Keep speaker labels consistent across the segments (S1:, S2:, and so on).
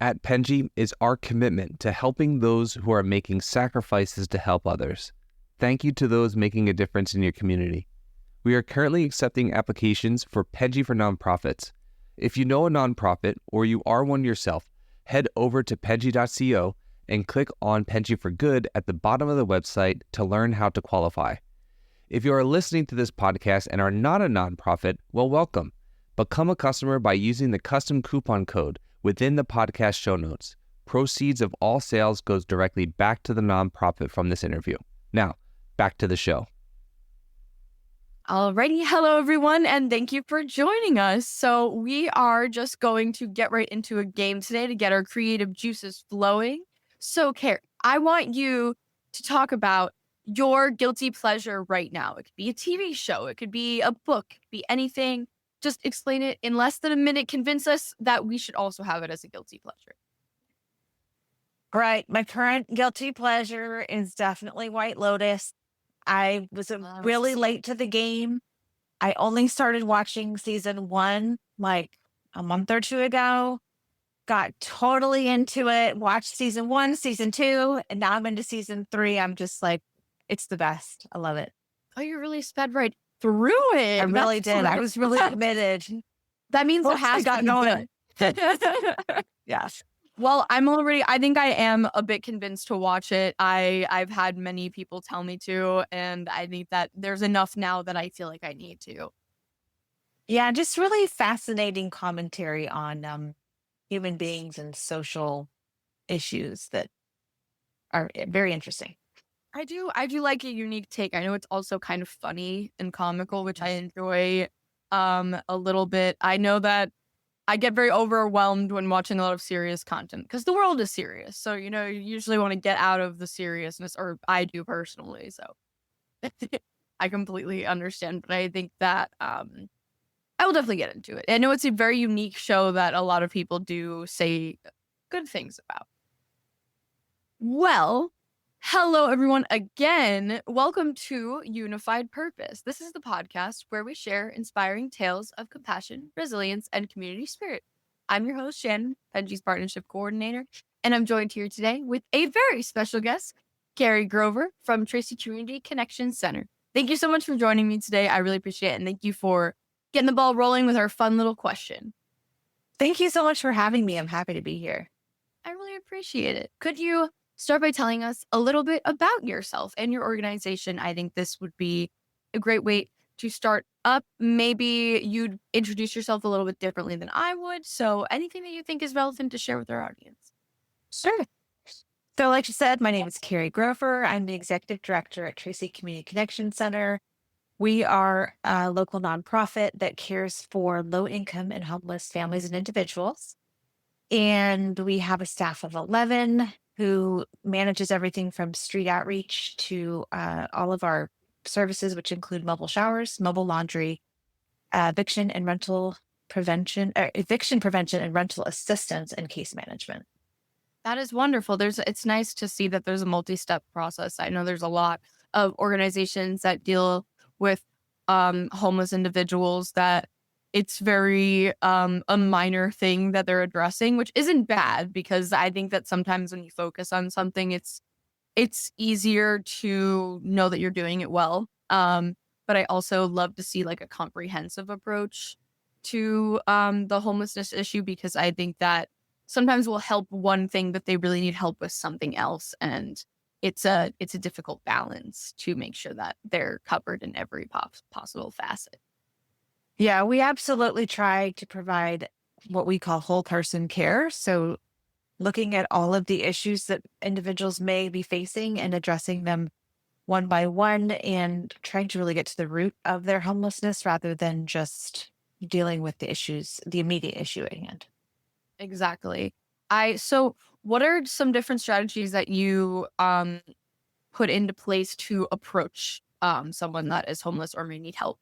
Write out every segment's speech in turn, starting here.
S1: at Penji is our commitment to helping those who are making sacrifices to help others. Thank you to those making a difference in your community. We are currently accepting applications for Penji for nonprofits. If you know a nonprofit or you are one yourself, head over to penji.co and click on Penji for Good at the bottom of the website to learn how to qualify. If you are listening to this podcast and are not a nonprofit, well, welcome. Become a customer by using the custom coupon code within the podcast show notes. Proceeds of all sales goes directly back to the nonprofit from this interview. Now, back to the show.
S2: Alrighty, hello everyone, and thank you for joining us. So we are just going to get right into a game today to get our creative juices flowing. So, Carrie, I want you to talk about your guilty pleasure right now. It could be a TV show, it could be a book, it could be anything. Just explain it in less than a minute. Convince us that we should also have it as a guilty pleasure.
S3: Right. My current guilty pleasure is definitely White Lotus. I was really late to the game. I only started watching season 1 like a month or two ago. Got totally into it. Watched season 1, season 2, and now I'm into season 3. I'm just like, it's the best. I love it.
S2: Oh, you really sped right through it.
S3: I really did. I was really committed.
S2: That means it has
S3: got
S2: to be
S3: going.
S2: good.
S3: Yes.
S2: Well, I think I am a bit convinced to watch it. I've had many people tell me to, and I think that there's enough now that I feel like I need to.
S3: Yeah, just really fascinating commentary on human beings and social issues that are very interesting.
S2: I do like a unique take. I know it's also kind of funny and comical, which I enjoy a little bit. I know that I get very overwhelmed when watching a lot of serious content because the world is serious. So, you usually want to get out of the seriousness, or I do personally. So I completely understand. But I think that I will definitely get into it. I know it's a very unique show that a lot of people do say good things about. Well, hello, everyone. Again, welcome to Unified Purpose. This is the podcast where we share inspiring tales of compassion, resilience, and community spirit. I'm your host, Shannon, Penji's Partnership Coordinator, and I'm joined here today with a very special guest, Carrie Grover from Tracy Community Connection Center. Thank you so much for joining me today. I really appreciate it, and thank you for getting the ball rolling with our fun little question.
S3: Thank you so much for having me. I'm happy to be here.
S2: I really appreciate it. Could you start by telling us a little bit about yourself and your organization? I think this would be a great way to start up. Maybe you'd introduce yourself a little bit differently than I would. So anything that you think is relevant to share with our audience.
S3: Sure. So like you said, my name is Carrie Grover. I'm the Executive Director at Tracy Community Connection Center. We are a local nonprofit that cares for low-income and homeless families and individuals. And we have a staff of 11 who manages everything from street outreach to all of our services, which include mobile showers, mobile laundry, eviction prevention and rental assistance, and case management.
S2: That is wonderful. It's nice to see that there's a multi-step process. I know there's a lot of organizations that deal with homeless individuals that it's very a minor thing that they're addressing, which isn't bad, because I think that sometimes when you focus on something, it's easier to know that you're doing it well. But I also love to see like a comprehensive approach to the homelessness issue, because I think that sometimes we'll help one thing, but they really need help with something else. And it's a difficult balance to make sure that they're covered in every possible facet.
S3: Yeah, we absolutely try to provide what we call whole person care. So looking at all of the issues that individuals may be facing and addressing them one by one, and trying to really get to the root of their homelessness rather than just dealing with the immediate issue at hand.
S2: Exactly. So what are some different strategies that you put into place to approach someone that is homeless or may need help?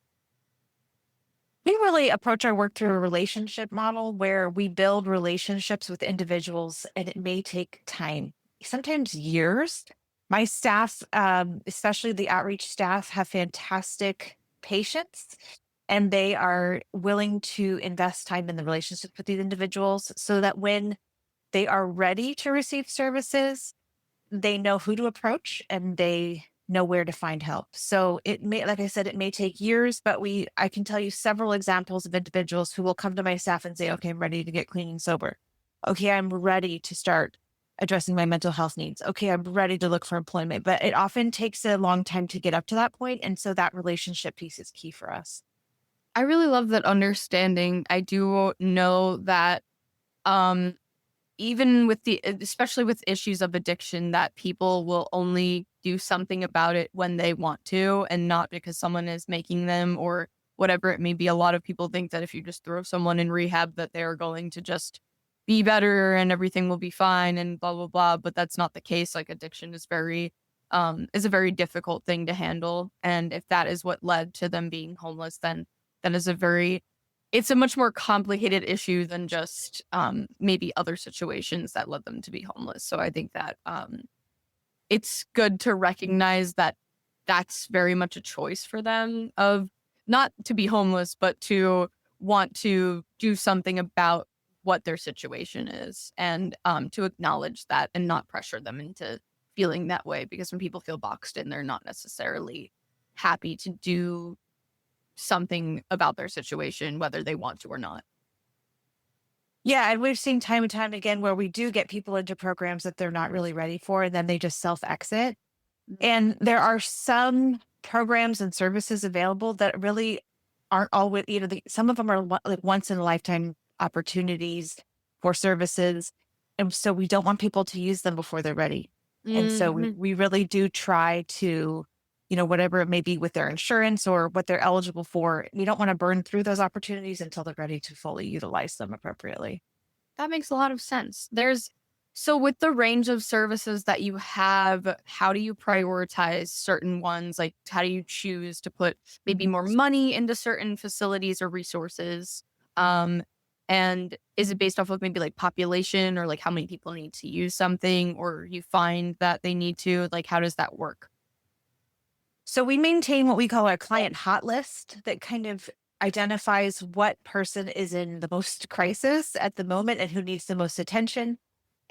S3: We really approach our work through a relationship model where we build relationships with individuals, and it may take time, sometimes years. My staff, especially the outreach staff, have fantastic patience, and they are willing to invest time in the relationship with these individuals so that when they are ready to receive services, they know who to approach, and they know where to find help. So it may, like I said, it may take years, but I can tell you several examples of individuals who will come to my staff and say, okay, I'm ready to get clean and sober. Okay, I'm ready to start addressing my mental health needs. Okay, I'm ready to look for employment, but it often takes a long time to get up to that point. And so that relationship piece is key for us.
S2: I really love that understanding. I do know that um even with especially with issues of addiction, that people will only do something about it when they want to and not because someone is making them or whatever it may be. A lot of people think that if you just throw someone in rehab that they're going to just be better and everything will be fine and blah blah blah, but that's not the case. Like addiction is a very difficult thing to handle, and if that is what led to them being homeless, then that is it's a much more complicated issue than just maybe other situations that led them to be homeless. So I think that it's good to recognize that that's very much a choice for them of not to be homeless, but to want to do something about what their situation is, and to acknowledge that and not pressure them into feeling that way. Because when people feel boxed in, they're not necessarily happy to do something about their situation, whether they want to or not.
S3: Yeah, and we've seen time and time again where we do get people into programs that they're not really ready for, and then they just self-exit. And there are some programs and services available that really aren't always, some of them are like once in a lifetime opportunities for services. And so we don't want people to use them before they're ready. And so
S2: Mhm.
S3: we really do try to, whatever it may be with their insurance or what they're eligible for, we don't want to burn through those opportunities until they're ready to fully utilize them appropriately.
S2: That makes a lot of sense. So with the range of services that you have, how do you prioritize certain ones? Like, how do you choose to put maybe more money into certain facilities or resources? Um, and is it based off of maybe like population or like how many people need to use something, or you find that they need to? Like, how does that work?
S3: So we maintain what we call our client hot list that kind of identifies what person is in the most crisis at the moment and who needs the most attention.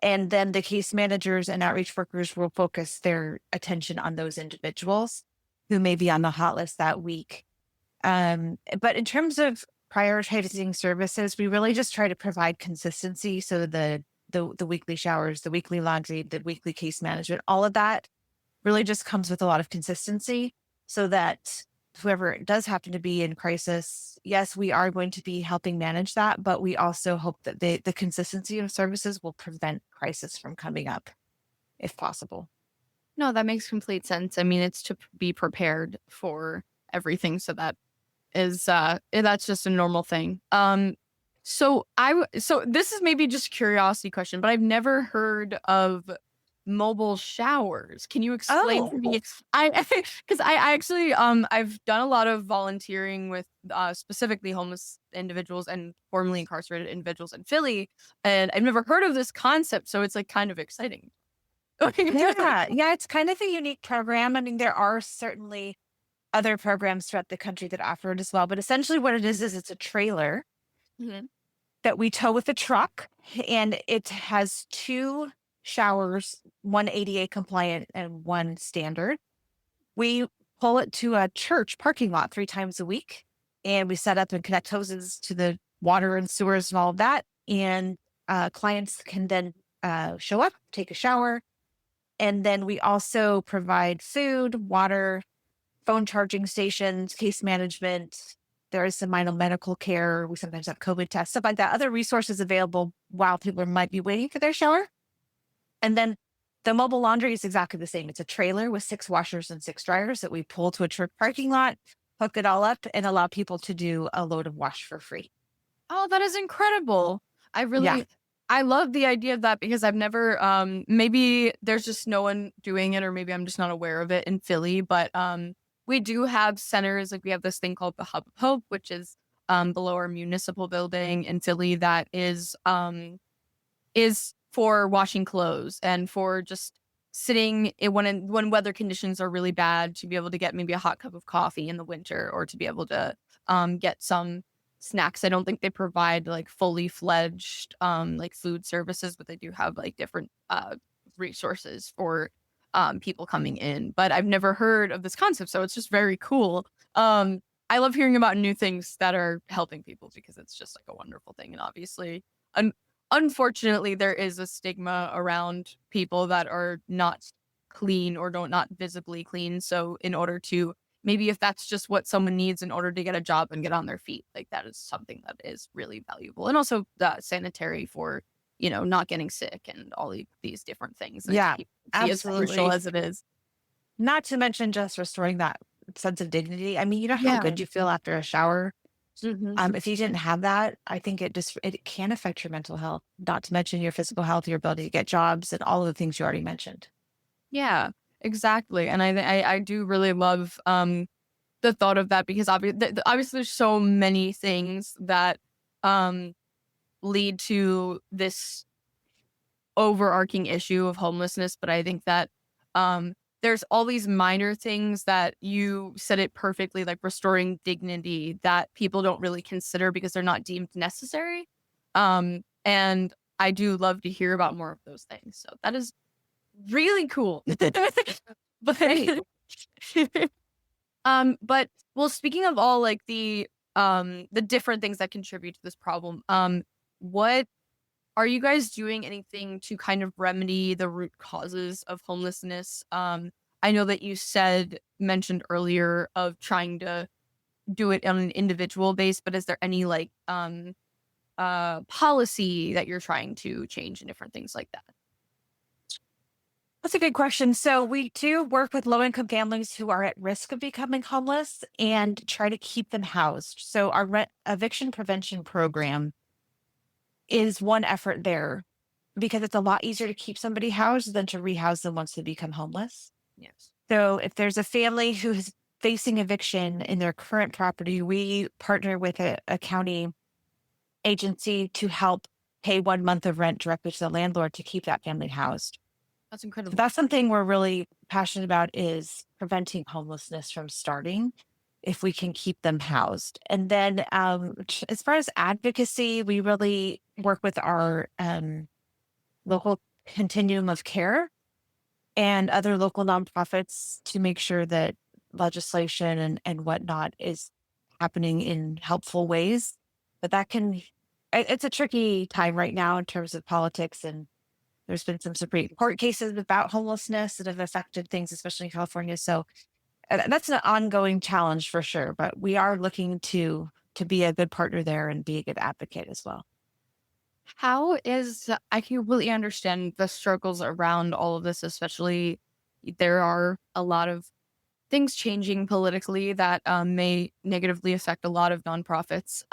S3: And then the case managers and outreach workers will focus their attention on those individuals who may be on the hot list that week. But in terms of prioritizing services, we really just try to provide consistency. So the weekly showers, the weekly laundry, the weekly case management, all of that really just comes with a lot of consistency so that whoever does happen to be in crisis, yes, we are going to be helping manage that, but we also hope that the consistency of services will prevent crisis from coming up if possible.
S2: No, that makes complete sense. I mean, it's to be prepared for everything. So that's just a normal thing. So this is maybe just a curiosity question, but I've never heard of mobile showers. Can you explain
S3: Oh,
S2: to me? I because I actually I've done a lot of volunteering with specifically homeless individuals and formerly incarcerated individuals in Philly, and I've never heard of this concept, so it's like kind of exciting.
S3: yeah. Yeah. It's kind of a unique program. I mean, there are certainly other programs throughout the country that offer it as well. But essentially, what it is it's a trailer
S2: Mhm.
S3: that we tow with a truck, and it has two showers, one ADA compliant and one standard. We pull it to a church parking lot 3 times a week, and we set up and connect hoses to the water and sewers and all of that. And clients can then show up, take a shower, and then we also provide food, water, phone charging stations, case management. There is some minor medical care. We sometimes have COVID tests, stuff like that. Other resources available while people might be waiting for their shower. And then the mobile laundry is exactly the same. It's a trailer with 6 washers and 6 dryers that we pull to a church parking lot, hook it all up, and allow people to do a load of wash for free.
S2: Oh, that is incredible. I
S3: Yeah.
S2: really I love the idea of that because I've never maybe there's just no one doing it, or maybe I'm just not aware of it in Philly, but we do have centers. Like we have this thing called the Hub of Hope, which is below our municipal building in Philly, that is for washing clothes and for just sitting when weather conditions are really bad, to be able to get maybe a hot cup of coffee in the winter, or to be able to get snacks. I don't think they provide like fully fledged like food services, but they do have like different resources for people coming in. But I've never heard of this concept, so it's just very cool. I love hearing about new things that are helping people because it's just like a wonderful thing. And obviously, un- unfortunately, there is a stigma around people that are not clean or don't not visibly clean. So in order to maybe if that's just what someone needs in order to get a job and get on their feet, like that is something that is really valuable and also sanitary for not getting sick and all these different things that
S3: Yeah,
S2: see as crucial
S3: absolutely.
S2: as it is.
S3: Not to mention just restoring that sense of dignity. I mean, you know how
S2: Yeah.
S3: good you feel after a shower?
S2: Hmm.
S3: If you didn't have that, I think it can affect your mental health, not to mention your physical health, your ability to get jobs, and all of the things you already mentioned.
S2: Yeah, exactly. And I do really love the thought of that because obviously there's so many things that um lead to this overarching issue of homelessness, but I think that um there's all these minor things that you said it perfectly, like restoring dignity that people don't really consider because they're not deemed necessary. And I do love to hear about more of those things. So that is really cool. But
S3: Great.
S2: but well, speaking of all like the different things that contribute to this problem, what are you guys doing anything to kind of remedy the root causes of homelessness? I know that you mentioned earlier of trying to do it on an individual base, but is there any like policy that you're trying to change and different things like that?
S3: That's a good question. So we do work with low income families who are at risk of becoming homeless and try to keep them housed. So our eviction prevention program is one effort there because it's a lot easier to keep somebody housed than to rehouse them once they become homeless.
S2: Yes.
S3: So if there's a family who is facing eviction in their current property, we partner with a county agency to help pay 1 month of rent directly to the landlord to keep that family housed.
S2: That's
S3: So
S2: incredible.
S3: that's something we're really passionate about is preventing homelessness from starting if we can keep them housed. And then as far as advocacy, we really work with our local continuum of care and other local nonprofits to make sure that legislation and whatnot is happening in helpful ways. But it's a tricky time right now in terms of politics, and there's been some Supreme Court cases about homelessness that have affected things, especially in California. So that's an ongoing challenge for sure. But we are looking to be a good partner there and be a good advocate as well.
S2: I can really understand the struggles around all of this, especially there are a lot of things changing politically that may negatively affect a lot of nonprofits.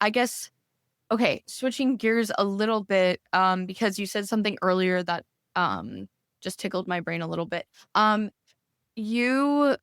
S2: I guess, okay, switching gears a little bit, because you said something earlier that just tickled my brain a little bit. You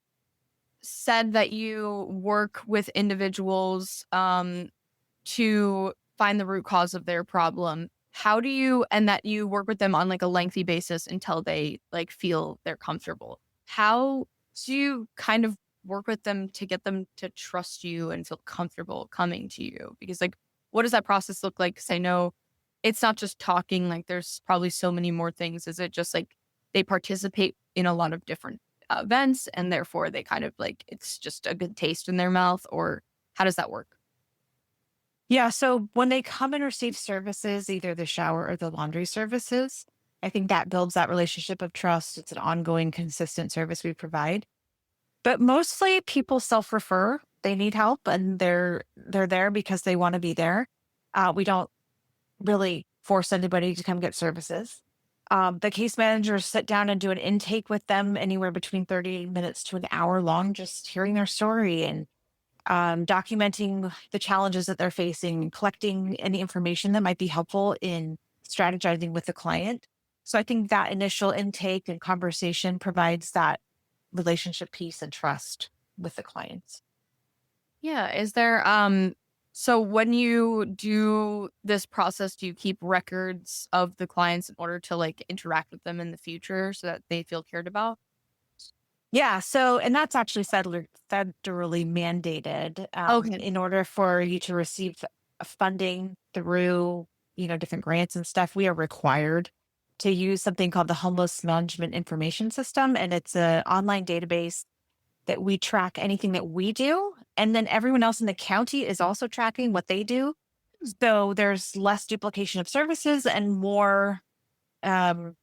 S2: said that you work with individuals to find the root cause of their problem. And that you work with them on like a lengthy basis until they like feel they're comfortable. How do you kind of work with them to get them to trust you and feel comfortable coming to you? Because like, what does that process look like? Because I know it's not just talking, like there's probably so many more things. Is it just like they participate in a lot of different events and therefore they kind of like, it's just a good taste in their mouth, or how does that work?
S3: Yeah. So when they come and receive services, either the shower or the laundry services, I think that builds that relationship of trust. It's an ongoing, consistent service we provide. But mostly people self-refer. They need help and they're there because they want to be there. We don't really force anybody to come get services. The case managers sit down and do an intake with them anywhere between 30 minutes to an hour long, just hearing their story and documenting the challenges that they're facing, collecting any information that might be helpful in strategizing with the client. So I think that initial intake and conversation provides that relationship piece and trust with the clients.
S2: Yeah. Is there so when you do this process, do you keep records of the clients in order to like interact with them in the future so that they feel cared about?
S3: Yeah. So, and that's actually federally mandated,
S2: Okay.
S3: in order for you to receive funding through, different grants and stuff. We are required to use something called the Homeless Management Information System. And it's an online database that we track anything that we do. And then everyone else in the county is also tracking what they do. So there's less duplication of services and more um,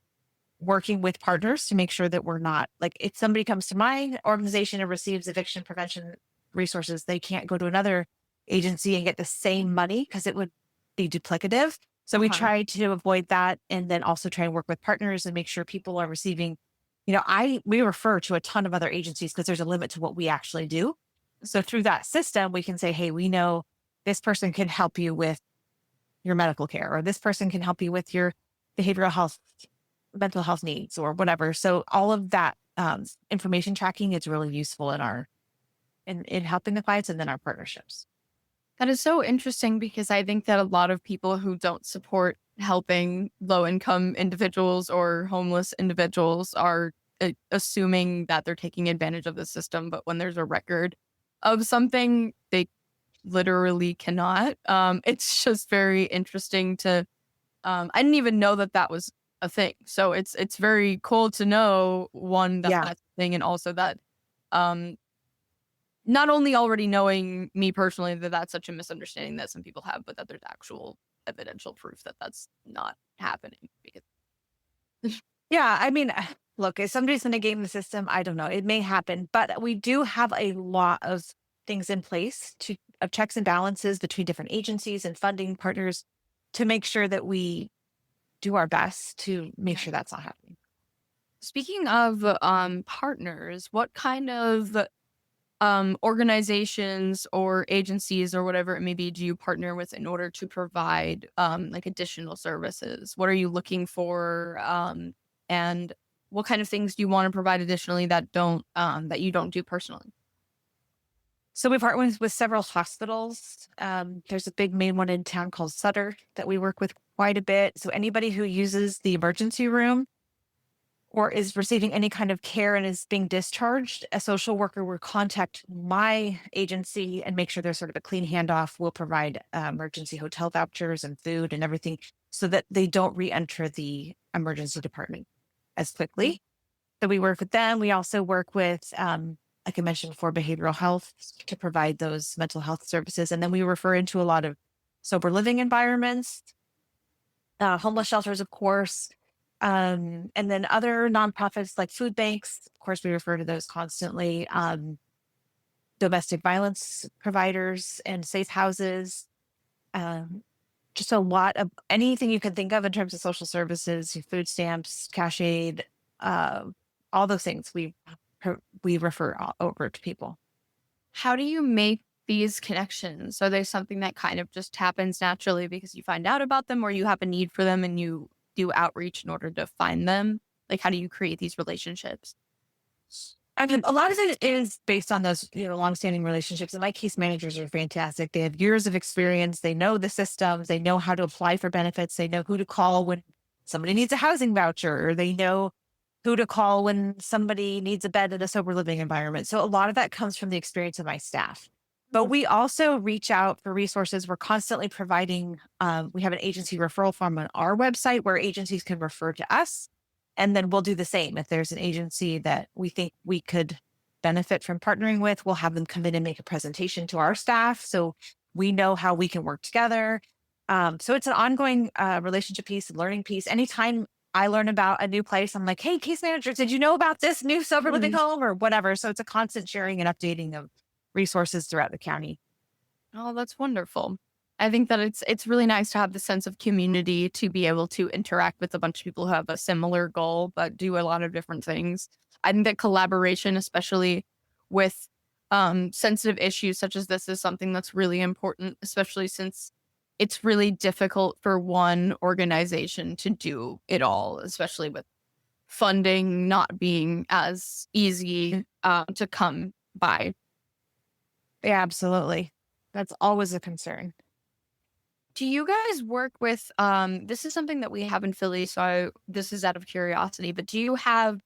S3: working with partners to make sure that we're not like if somebody comes to my organization and receives eviction prevention resources, they can't go to another agency and get the same money because it would be duplicative. So we
S2: Uh-huh.
S3: try to avoid that and then also try and work with partners and make sure people are receiving, we refer to a ton of other agencies because there's a limit to what we actually do. So through that system, we can say, hey, we know this person can help you with your medical care, or this person can help you with your behavioral health, mental health needs, or whatever. So all of that information tracking is really useful in helping the clients and then our partnerships.
S2: That is so interesting because I think that a lot of people who don't support helping low income individuals or homeless individuals are assuming that they're taking advantage of the system. But when there's a record of something, they literally cannot. It's just very interesting to, I didn't even know that that was a thing. So it's very cool to know one that
S3: Yeah.
S2: that's a thing, and also that um, not only already knowing me personally that that's such a misunderstanding that some people have, but that there's actual evidential proof that that's not happening. Because
S3: Yeah. I mean, look, if somebody's going to game the system, I don't know. It may happen, but we do have a lot of things in place of checks and balances between different agencies and funding partners to make sure that we do our best to make sure that's not happening.
S2: speaking of partners, what kind of organizations or agencies or whatever it may be do you partner with in order to provide like additional services? What are you looking for? And what kind of things do you want to provide additionally that you don't do personally?
S3: So we partner with several hospitals. There's a big main one in town called Sutter that we work with quite a bit. So anybody who uses the emergency room or is receiving any kind of care and is being discharged, a social worker will contact my agency and make sure there's sort of a clean handoff. We'll provide emergency hotel vouchers and food and everything so that they don't re-enter the emergency department as
S2: Mm.
S3: quickly. So we work with them. We also work with, like I mentioned before, behavioral health to provide those mental health services. And then we refer into a lot of sober living environments, homeless shelters, of course, and then other nonprofits like food banks. Of course, we refer to those constantly. Domestic violence providers and safe houses. Um, just a lot of anything you can think of in terms of social services, your food stamps, cash aid, uh, all those things we refer over to people.
S2: How do you make these connections? Are they something that kind of just happens naturally because you find out about them, or you have a need for them and you do outreach in order to find them? Like, how do you create these relationships?
S3: I mean, a lot of it is based on those, longstanding relationships. And my case managers are fantastic. They have years of experience. They know the systems. They know how to apply for benefits. They know who to call when somebody needs a housing voucher, or they know who to call when somebody needs a bed in a sober living environment. So a lot of that comes from the experience of my staff. But we also reach out for resources. We're constantly providing, we have an agency referral form on our website where agencies can refer to us. And then we'll do the same. If there's an agency that we think we could benefit from partnering with, we'll have them come in and make a presentation to our staff so we know how we can work together. So it's an ongoing relationship piece, learning piece. Anytime I learn about a new place, I'm like, hey, case manager, did you know about this new sober living
S2: Mhm.
S3: home or whatever? So it's a constant sharing and updating of resources throughout the county.
S2: Oh, that's wonderful. I think that it's really nice to have the sense of community to be able to interact with a bunch of people who have a similar goal but do a lot of different things. I think that collaboration, especially with sensitive issues such as this, is something that's really important, especially since it's really difficult for one organization to do it all, especially with funding not being as easy to come by.
S3: Yeah, absolutely. That's always a concern.
S2: Do you guys work with this is something that we have in Philly, so this is out of curiosity, but do you have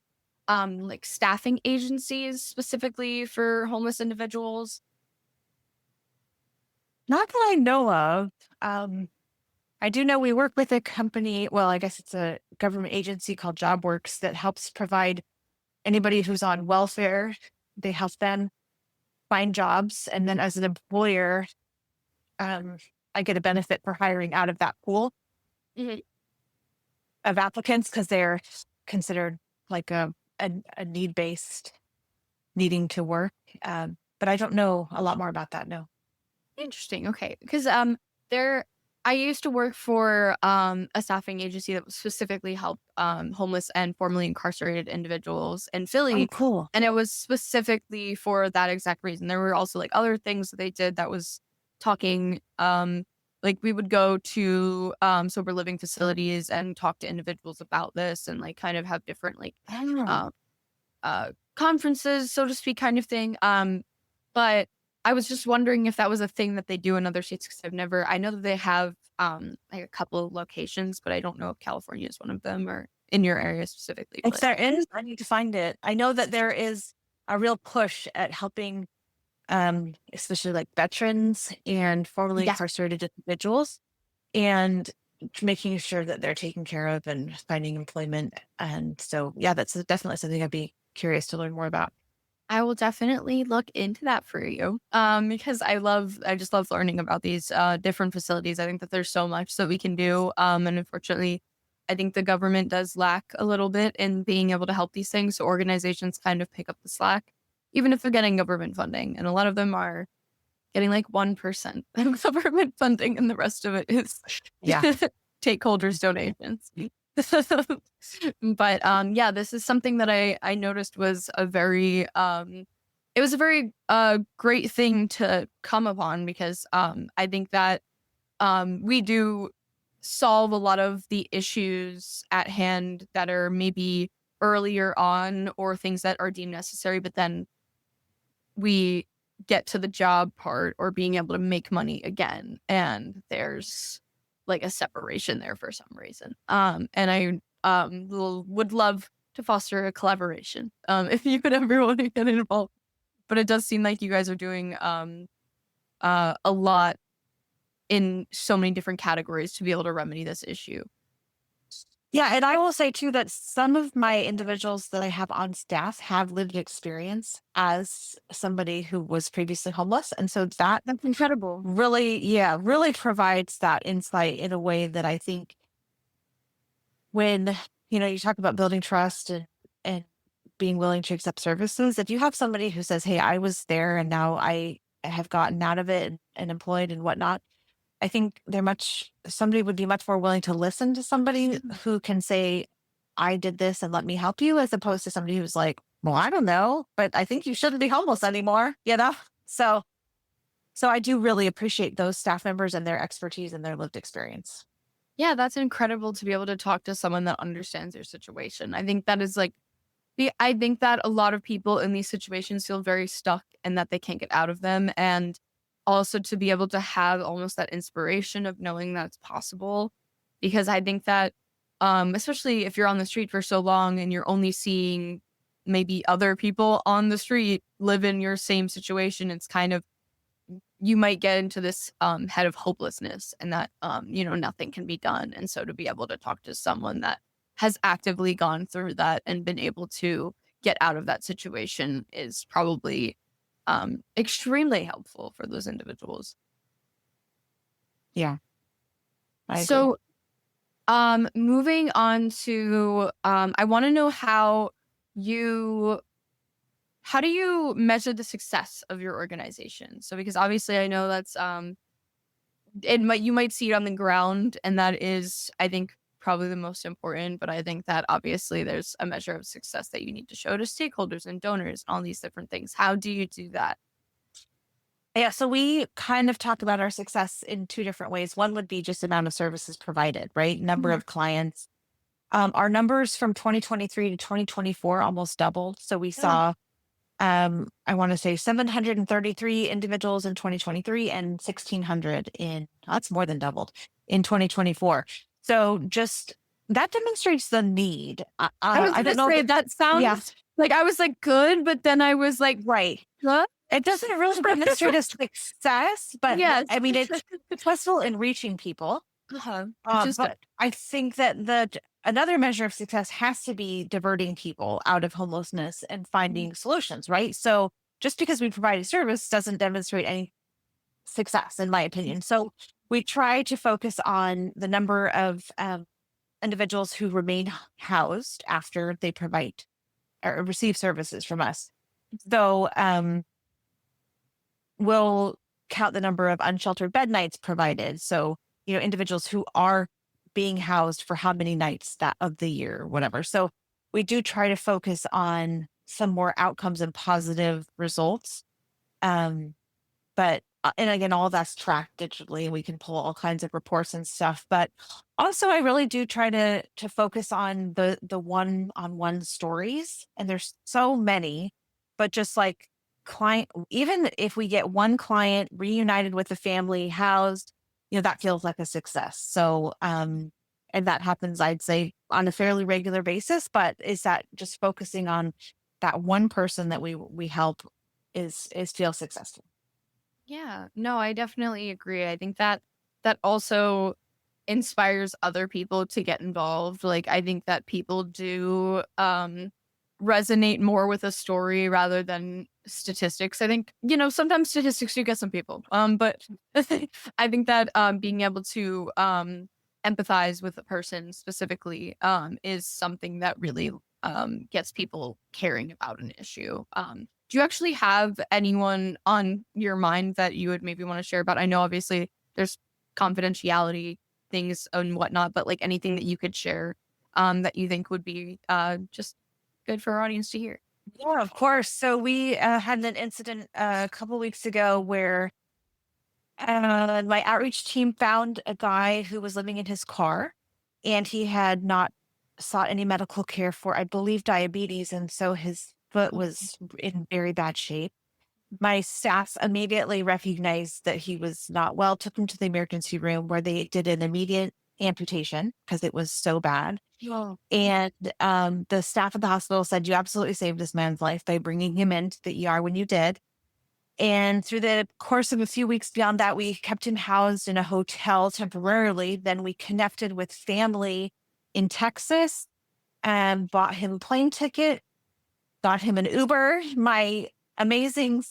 S2: like staffing agencies specifically for homeless individuals?
S3: Not that I know of. I do know we work with a company. Well, I guess it's a government agency called JobWorks that helps provide anybody who's on welfare. They help them find jobs, and then as an employer, um, I get a benefit for hiring out of that pool
S2: Mhm.
S3: of applicants because they're considered like a need based needing to work. But I don't know a lot more about that. No.
S2: Interesting. Okay. Because there I used to work for a staffing agency that would specifically help homeless and formerly incarcerated individuals in
S3: Oh,
S2: Philly.
S3: cool.
S2: And it was specifically for that exact reason. There were also like other things that they did that was talking like we would go to sober living facilities and talk to individuals about this and like kind of have different like
S3: Oh,
S2: um conferences, so to speak, kind of thing. But I was just wondering if that was a thing that they do in other states because I know that they have like a couple of locations, but I don't know if California is one of them or in your area specifically.
S3: if
S2: But
S3: there is, I need to find it. I know that there is a real push at helping, especially like veterans and formerly
S2: yeah,
S3: incarcerated individuals, and making sure that they're taken care of and finding employment. And so, yeah, that's definitely something I'd be curious to learn more about.
S2: I will definitely look into that for you. Because I just love learning about these different facilities. I think that there's so much that we can do. And unfortunately, I think the government does lack a little bit in being able to help these things. So organizations kind of pick up the slack, even if they're getting government funding. And a lot of them are getting like 1% of government funding, and the rest of it is
S3: Yeah.
S2: stakeholders' donations. But yeah, this is something that I noticed was a very it was a very great thing to come upon because I think that we do solve a lot of the issues at hand that are maybe earlier on or things that are deemed necessary, but then we get to the job part or being able to make money again, and there's like a separation there for some reason. And I would love to foster a collaboration if you could ever want to get involved. But it does seem like you guys are doing a lot in so many different categories to be able to remedy this issue.
S3: Yeah, and I will say too that some of my individuals that I have on staff have lived experience as somebody who was previously homeless. And so that
S2: That's incredible.
S3: really, yeah, really provides that insight in a way that I think when, you talk about building trust and being willing to accept services, if you have somebody who says, "Hey, I was there and now I have gotten out of it and employed and whatnot," I think somebody would be much more willing to listen to somebody who can say, "I did this and let me help you," as opposed to somebody who's like, "Well, I don't know, but I think you shouldn't be homeless anymore," you know? So I do really appreciate those staff members and their expertise and their lived experience.
S2: Yeah, that's incredible to be able to talk to someone that understands your situation. I think that is like I think that a lot of people in these situations feel very stuck and that they can't get out of them. And also to be able to have almost that inspiration of knowing that it's possible. Because I think that, especially if you're on the street for so long and you're only seeing maybe other people on the street live in your same situation, it's kind of, you might get into this head of hopelessness and that, nothing can be done. And so to be able to talk to someone that has actively gone through that and been able to get out of that situation is probably extremely helpful for those individuals.
S3: Yeah, I agree.
S2: So, moving on to, I want to know you, how do you measure the success of your organization? So, because obviously I know that's, you might see it on the ground, and that is, I think, probably the most important. But I think that obviously there's a measure of success that you need to show to stakeholders and donors and all these different things. How do you do that?
S3: Yeah, so we kind of talk about our success in two different ways. One would be just amount of services provided, right? Number
S2: Mhm.
S3: of clients. Our numbers from 2023 to 2024 almost doubled. So we
S2: Yeah.
S3: saw, I want to say 733 individuals in 2023 and 1,600 that's more than doubled in 2024. So just That demonstrates the need.
S2: I was
S3: I don't
S2: gonna
S3: know.
S2: say that
S3: Yeah,
S2: sounds like I was like good, but then I was like,
S3: right.
S2: huh?
S3: It doesn't really demonstrate a success, but
S2: Yes.
S3: I mean, it's successful in reaching people.
S2: Which is good.
S3: But I think that another measure of success has to be diverting people out of homelessness and finding solutions, right? So just because we provide a service doesn't demonstrate any success, in my opinion. So we try to focus on the number of individuals who remain housed after they provide or receive services from us. So we'll count the number of unsheltered bed nights provided. So, individuals who are being housed for how many nights that of the year, or whatever. So we do try to focus on some more outcomes and positive results. Um, but and again, all that's tracked digitally, and we can pull all kinds of reports and stuff. But also, I really do try to focus on the one-on-one stories, and there's so many. But just like client, even if we get one client reunited with the family, housed, that feels like a success. So, and that happens, I'd say, on a fairly regular basis. But is that just focusing on that one person that we help is feel successful?
S2: Yeah, no, I definitely agree. I think that that also inspires other people to get involved. Like I think that people do resonate more with a story rather than statistics. I think, sometimes statistics do get some people. But I think that being able to empathize with a person specifically is something that really gets people caring about an issue. Do you actually have anyone on your mind that you would maybe want to share about? I know obviously there's confidentiality things and whatnot, but like anything that you could share that you think would be just good for our audience to hear.
S3: Yeah, of course. So we had an incident a couple weeks ago where my outreach team found a guy who was living in his car, and he had not sought any medical care for, I believe, diabetes. And so his foot was in very bad shape. My staff immediately recognized that he was not well, took him to the emergency room where they did an immediate amputation because it was so bad.
S2: Oh,
S3: And the staff at the hospital said, "You absolutely saved this man's life by bringing him into the ER when you did." And through the course of a few weeks beyond that, we kept him housed in a hotel temporarily. Then we connected with family in Texas and bought him a plane ticket, got him an Uber. My amazing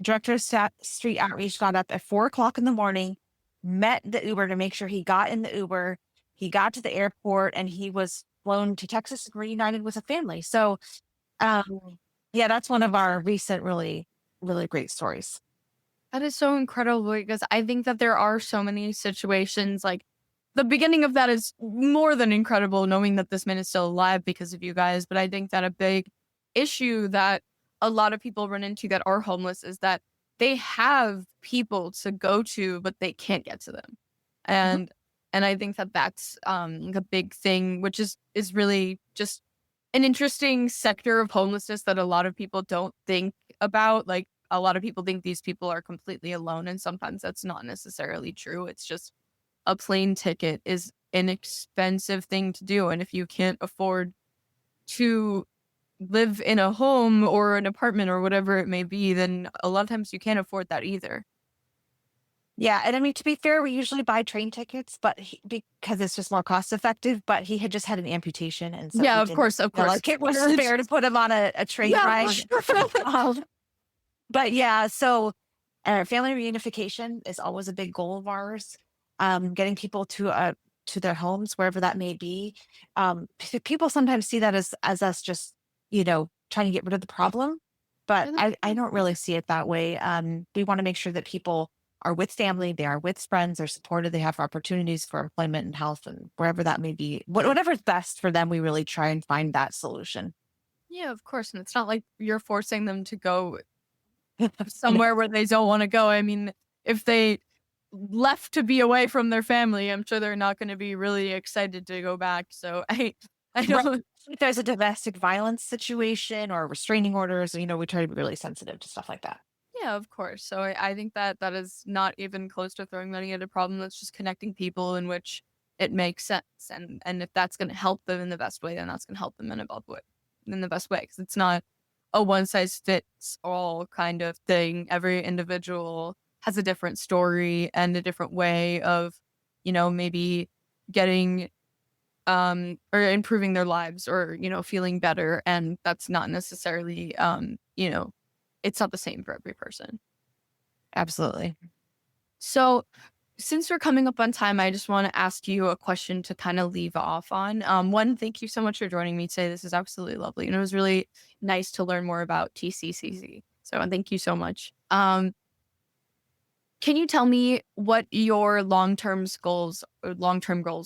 S3: director of street outreach got up at 4 o'clock in the morning, met the Uber to make sure he got in the Uber. He got to the airport and he was flown to Texas and reunited with a family. So, yeah, that's one of our recent, really, really great stories.
S2: that is so incredible because I think that there are so many situations like the beginning of that is more than incredible knowing that this man is still alive because of you guys. But I think that a big issue that a lot of people run into that are homeless is that they have people to go to, but they can't get to them.
S3: Mhm.
S2: And I think that that's a big thing, which is really just an interesting sector of homelessness that a lot of people don't think about. Like a lot of people think these people are completely alone, and sometimes that's not necessarily true. It's just a plane ticket is an expensive thing to do, and if you can't afford to live in a home or an apartment or whatever it may be, then a lot of times you can't afford that either.
S3: Yeah, and I mean, to be fair, we usually buy train tickets, but because it's just more cost effective. But he had just had an amputation, and so
S2: Yeah,
S3: we
S2: of
S3: didn't
S2: course, of
S3: feel
S2: course.
S3: like it was fair to put him on a train
S2: Yeah,
S3: ride.
S2: for sure.
S3: Um, but yeah, so family reunification is always a big goal of ours. Getting people to their homes, wherever that may be. People sometimes see that as us just trying to get rid of the problem, but I don't really see it that way. We want to make sure that people are with family, they are with friends, they're supported, they have opportunities for employment and health, and wherever that may be, whatever's best for them, we really try and find that solution.
S2: Yeah, of course. And it's not like you're forcing them to go
S3: No,
S2: somewhere where they don't want to go. I mean, if they left to be away from their family, I'm sure they're not going to be really excited to go back. So I
S3: right.
S2: don't.
S3: If there's a domestic violence situation or restraining orders, we try to be really sensitive to stuff like that.
S2: Yeah, of course. So I think that that is not even close to throwing money at a problem. That's just connecting people in which it makes sense. And if that's going to help them in the best way, then that's going to help them in the best way. Because it's not a one size fits all kind of thing. Every individual has a different story and a different way of, maybe getting or improving their lives, or feeling better, and that's not necessarily it's not the same for every person.
S3: Absolutely.
S2: So since we're coming up on time, I just want to ask you a question to kind of leave off on. One, thank you so much for joining me today. This is absolutely lovely, and it was really nice to learn more about TCCC. So thank you so much. Can you tell me what your long-term goals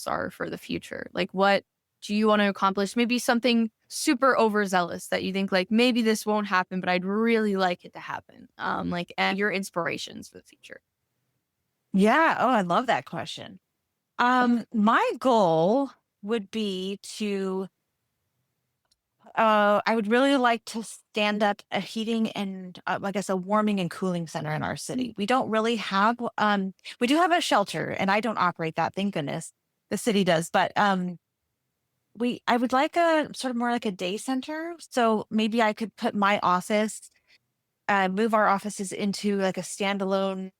S2: are for the future? Like, what do you want to accomplish? Maybe something super overzealous that you think like maybe this won't happen, but I'd really like it to happen. And your inspirations for the future.
S3: Yeah. Oh, I love that question. My goal would be to I would really like to stand up a heating and, I guess, a warming and cooling center in our city. We don't really have, we do have a shelter, and I don't operate that, thank goodness. The city does, but I would like a sort of more like a day center. So maybe I could put my office, move our offices into like a standalone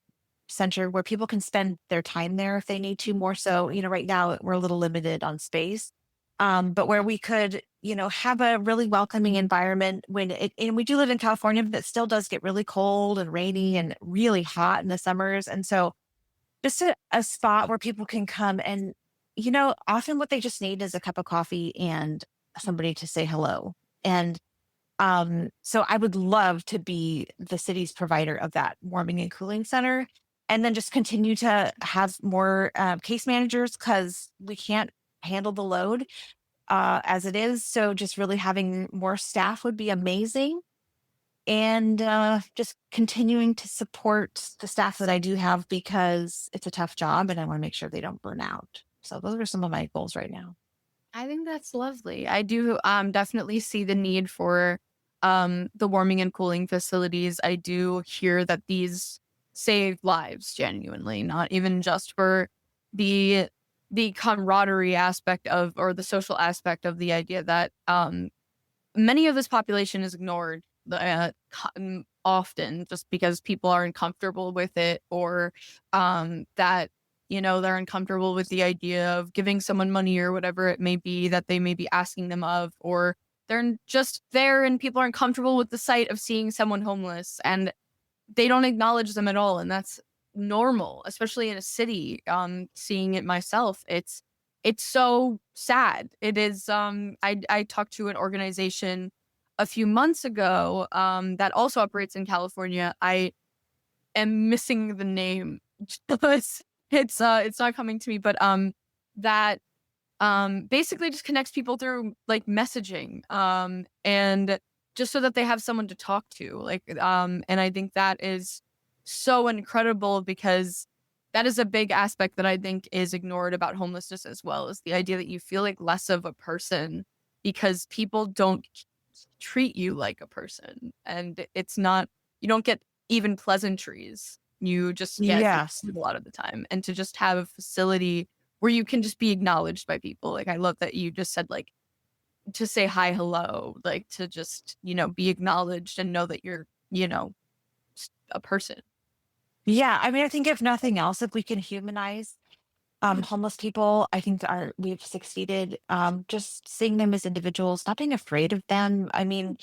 S3: center where people can spend their time there if they need to more so. Right now we're a little limited on space. But where we could, have a really welcoming environment and we do live in California, but it still does get really cold and rainy and really hot in the summers. And so just a spot where people can come and, often what they just need is a cup of coffee and somebody to say hello. And so I would love to be the city's provider of that warming and cooling center, and then just continue to have more case managers because we can't handle the load as it is. So just really having more staff would be amazing. And just continuing to support the staff that I do have because it's a tough job and I want to make sure they don't burn out. So those are some of my goals right now.
S2: I think that's lovely. I do definitely see the need for the warming and cooling facilities. I do hear that these save lives genuinely, not even just for the camaraderie aspect of, or the social aspect of the idea that many of this population is ignored often just because people are uncomfortable with it, or that they're uncomfortable with the idea of giving someone money or whatever it may be that they may be asking them of, or they're just there and people are uncomfortable with the sight of seeing someone homeless and they don't acknowledge them at all. And that's normal, especially in a city. Seeing it myself, it's so sad. It is. I talked to an organization a few months ago that also operates in California. I am missing the name. It's not coming to me, but that basically just connects people through like messaging and just so that they have someone to talk to, like and I think that is so incredible because that is a big aspect that I think is ignored about homelessness as well, is the idea that you feel like less of a person because people don't treat you like a person, and it's not, you don't get even pleasantries. You just get
S3: Yes.
S2: a lot of the time. And to just have a facility where you can just be acknowledged by people. Like, I love that you just said, like, to say hi, hello, like to just, be acknowledged and know that you're, a person.
S3: Yeah. I mean, I think if nothing else, if we can humanize homeless people, I think we've succeeded. Just seeing them as individuals, not being afraid of them. I mean,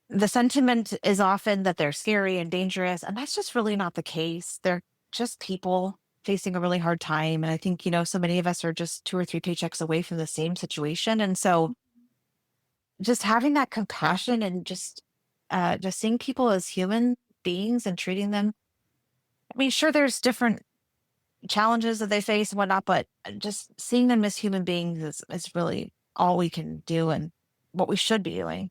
S3: the sentiment is often that they're scary and dangerous, and that's just really not the case. They're just people facing a really hard time. And I think, so many of us are just 2 or 3 paychecks away from the same situation. And so just having that compassion and just seeing people as human beings and treating them. I mean, sure, there's different challenges that they face and whatnot, but just seeing them as human beings is really all we can do and what we should be doing.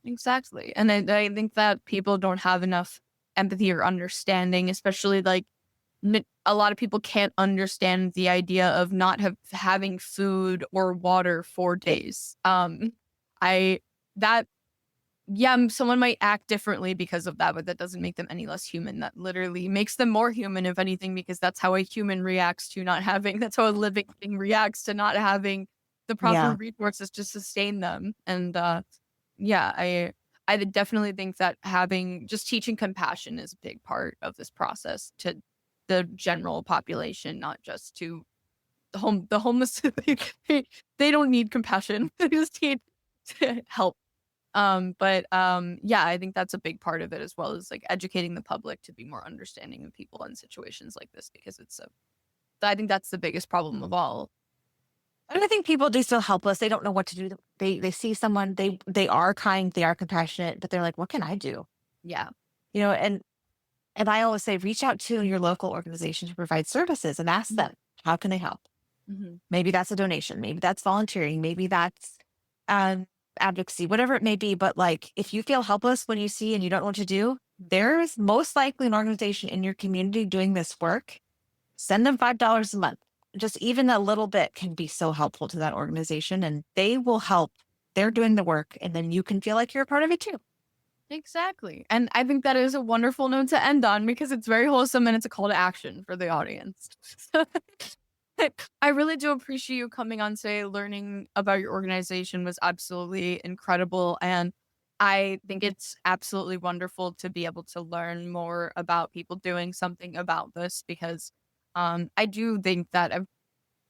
S2: Exactly. And I think that people don't have enough empathy or understanding, especially like a lot of people can't understand the idea of not having food or water for days. I that someone might act differently because of that, but that doesn't make them any less human. That literally makes them more human, if anything, because that's how a human reacts to not having, that's how a living thing reacts to not having the proper
S3: Yeah.
S2: resources to sustain them. And I definitely think that just teaching compassion is a big part of this process to the general population, not just to the homeless. They don't need compassion. They just need help. I think that's a big part of it, as well as like educating the public to be more understanding of people in situations like this, because I think that's the biggest problem of all.
S3: And I think people do feel helpless. They don't know what to do. They see someone, they are kind, they are compassionate, but they're like, what can I do?
S2: Yeah.
S3: And I always say, reach out to your local organization to provide services and ask them, how can they help?
S2: Mm-hmm.
S3: Maybe that's a donation. Maybe that's volunteering. Maybe that's advocacy, whatever it may be. But like, if you feel helpless when you see and you don't know what to do, there's most likely an organization in your community doing this work. Send them $5 a month. Just even a little bit can be so helpful to that organization, and they will help. They're doing the work, and then you can feel like you're a part of it too.
S2: Exactly. And I think that is a wonderful note to end on, because it's very wholesome and it's a call to action for the audience. I really do appreciate you coming on today. Learning about your organization was absolutely incredible. And I think it's absolutely wonderful to be able to learn more about people doing something about this, because I do think that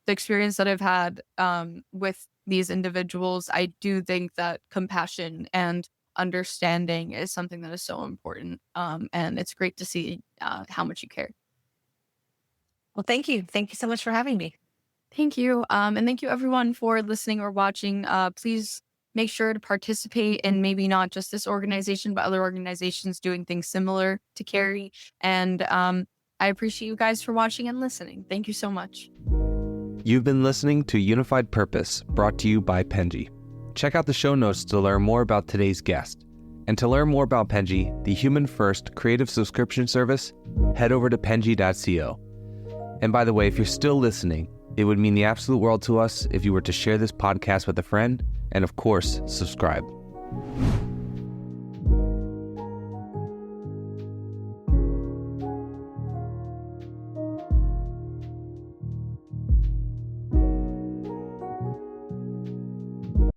S2: the experience that I've had with these individuals, I do think that compassion and understanding is something that is so important. And it's great to see how much you care.
S3: Well, thank you. Thank you so much for having me.
S2: Thank you. And thank you everyone for listening or watching. Please make sure to participate in maybe not just this organization, but other organizations doing things similar to Carrie. And I appreciate you guys for watching and listening. Thank you so much.
S1: You've been listening to Unified Purpose, brought to you by Penji. Check out the show notes to learn more about today's guest. And to learn more about Penji, the human-first creative subscription service, head over to penji.co. And by the way, if you're still listening, it would mean the absolute world to us if you were to share this podcast with a friend and, of course, subscribe.